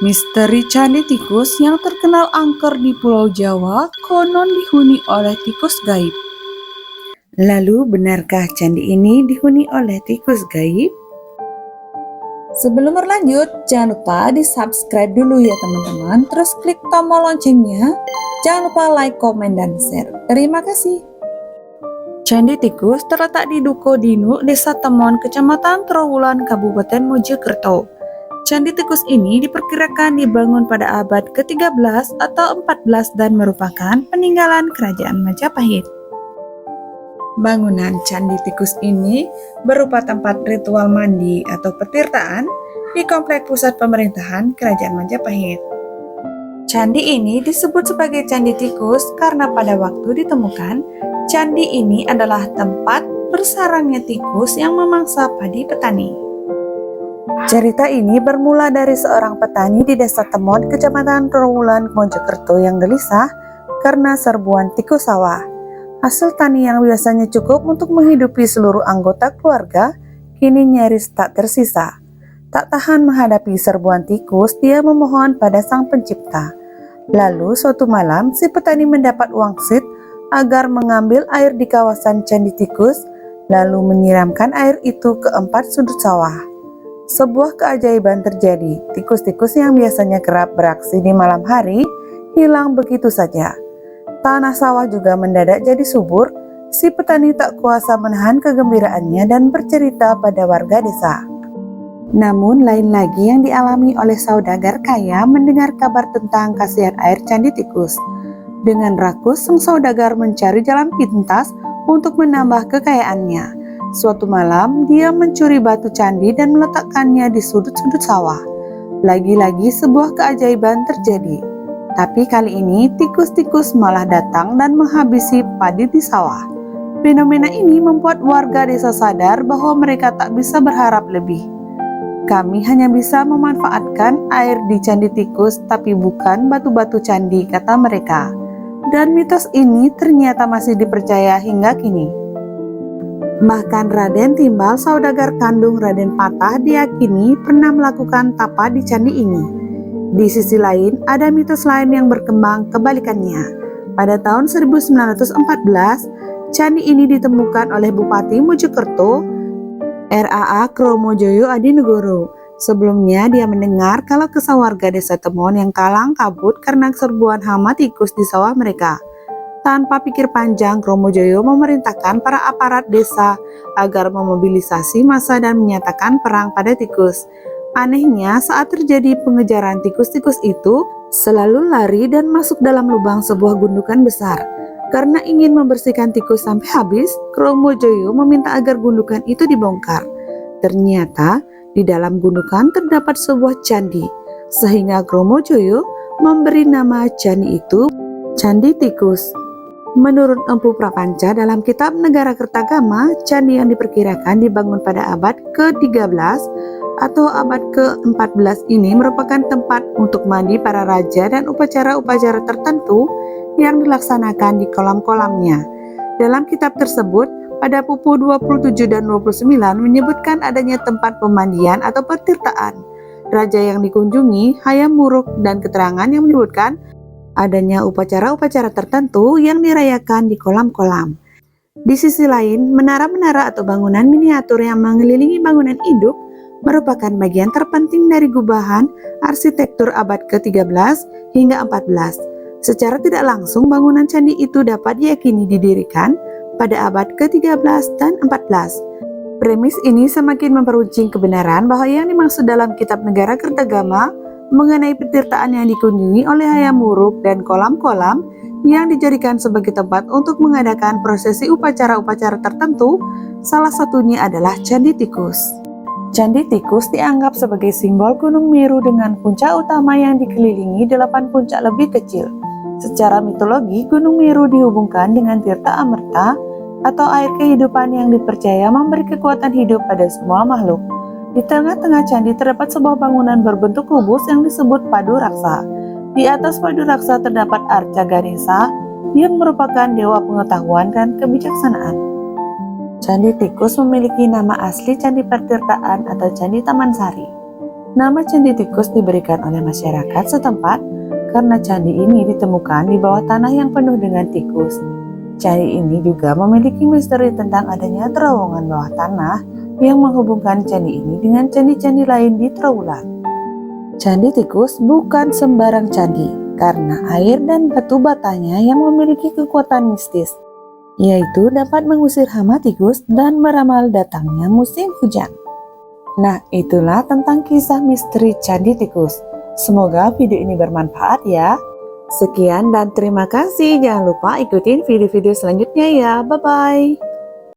Misteri Candi Tikus yang terkenal angker di Pulau Jawa konon dihuni oleh tikus gaib. Lalu benarkah candi ini dihuni oleh tikus gaib? Sebelum berlanjut, jangan lupa di-subscribe dulu ya teman-teman, terus klik tombol loncengnya. Jangan lupa like, komen, dan share. Terima kasih. Candi Tikus terletak di Duko Dinu, Desa Temon, Kecamatan Trowulan, Kabupaten Mojokerto. Candi Tikus ini diperkirakan dibangun pada abad ke-13 atau 14 dan merupakan peninggalan Kerajaan Majapahit. Bangunan Candi Tikus ini berupa tempat ritual mandi atau petirtaan di komplek pusat pemerintahan Kerajaan Majapahit. Candi ini disebut sebagai Candi Tikus karena pada waktu ditemukan, candi ini adalah tempat bersarangnya tikus yang memangsa padi petani. Cerita ini bermula dari seorang petani di Desa Temon, Kecamatan Trowulan, Mojokerto yang gelisah karena serbuan tikus sawah. Hasil tani yang biasanya cukup untuk menghidupi seluruh anggota keluarga, kini nyaris tak tersisa. Tak tahan menghadapi serbuan tikus, dia memohon pada Sang Pencipta. Lalu suatu malam, si petani mendapat wangsit agar mengambil air di kawasan Candi Tikus, lalu menyiramkan air itu ke 4 sudut sawah. Sebuah keajaiban terjadi. Tikus-tikus yang biasanya kerap beraksi di malam hari hilang begitu saja. Tanah sawah juga mendadak jadi subur. Si petani tak kuasa menahan kegembiraannya dan bercerita pada warga desa. Namun lain lagi yang dialami oleh saudagar kaya mendengar kabar tentang kasihan air Candi Tikus. Dengan rakus, sang saudagar mencari jalan pintas untuk menambah kekayaannya. Suatu malam, dia mencuri batu candi dan meletakkannya di sudut-sudut sawah. Lagi-lagi sebuah keajaiban terjadi. Tapi kali ini, tikus-tikus malah datang dan menghabisi padi di sawah. Fenomena ini membuat warga desa sadar bahwa mereka tak bisa berharap lebih. Kami hanya bisa memanfaatkan air di Candi Tikus, tapi bukan batu-batu candi, kata mereka. Dan mitos ini ternyata masih dipercaya hingga kini. Bahkan Raden Timbal, saudagar kandung Raden Patah, diyakini pernah melakukan tapa di candi ini. Di sisi lain, ada mitos lain yang berkembang kebalikannya. Pada tahun 1914, candi ini ditemukan oleh Bupati Mojokerto, RAA Kromojoyo Adinegoro. Sebelumnya dia mendengar kalau kesah warga desa Temon yang kalang kabut karena serbuan hama tikus di sawah mereka. Tanpa pikir panjang, Kromojoyo memerintahkan para aparat desa agar memobilisasi massa dan menyatakan perang pada tikus. Anehnya, saat terjadi pengejaran tikus-tikus itu selalu lari dan masuk dalam lubang sebuah gundukan besar. Karena ingin membersihkan tikus sampai habis, Kromojoyo meminta agar gundukan itu dibongkar. Ternyata di dalam gundukan terdapat sebuah candi, sehingga Kromojoyo memberi nama candi itu Candi Tikus. Menurut Empu Prapanca dalam kitab Negara Kertagama, candi yang diperkirakan dibangun pada abad ke-13 atau abad ke-14 ini merupakan tempat untuk mandi para raja dan upacara-upacara tertentu yang dilaksanakan di kolam-kolamnya. Dalam kitab tersebut, pada pupu 27 dan 29 menyebutkan adanya tempat pemandian atau petirtaan raja yang dikunjungi, Hayam Wuruk, dan keterangan yang menyebutkan adanya upacara-upacara tertentu yang dirayakan di kolam-kolam. Di sisi lain, menara-menara atau bangunan miniatur yang mengelilingi bangunan induk merupakan bagian terpenting dari gubahan arsitektur abad ke-13 hingga 14. Secara tidak langsung, bangunan candi itu dapat diyakini didirikan pada abad ke-13 dan 14. Premis ini semakin memperuncing kebenaran bahwa yang dimaksud dalam kitab Negara Kertagama mengenai petirtaan yang dikunjungi oleh Hayam Wuruk dan kolam-kolam yang dijadikan sebagai tempat untuk mengadakan prosesi upacara-upacara tertentu, salah satunya adalah Candi Tikus. Candi Tikus dianggap sebagai simbol Gunung Meru dengan puncak utama yang dikelilingi 8 puncak lebih kecil. Secara mitologi, Gunung Meru dihubungkan dengan Tirta Amerta atau air kehidupan yang dipercaya memberi kekuatan hidup pada semua makhluk. Di tengah-tengah candi terdapat sebuah bangunan berbentuk kubus yang disebut Padu Raksa. Di atas Padu Raksa terdapat Arca Ganesha yang merupakan dewa pengetahuan dan kebijaksanaan. Candi Tikus memiliki nama asli Candi Pertirtaan atau Candi Taman Sari. Nama Candi Tikus diberikan oleh masyarakat setempat karena candi ini ditemukan di bawah tanah yang penuh dengan tikus. Candi ini juga memiliki misteri tentang adanya terowongan bawah tanah yang menghubungkan candi ini dengan candi-candi lain di Trowulan. Candi Tikus bukan sembarang candi karena air dan batu batanya yang memiliki kekuatan mistis, yaitu dapat mengusir hama tikus dan meramal datangnya musim hujan. Nah, itulah tentang kisah misteri Candi Tikus. Semoga video ini bermanfaat ya. Sekian dan terima kasih. Jangan lupa ikutin video-video selanjutnya ya. Bye-bye.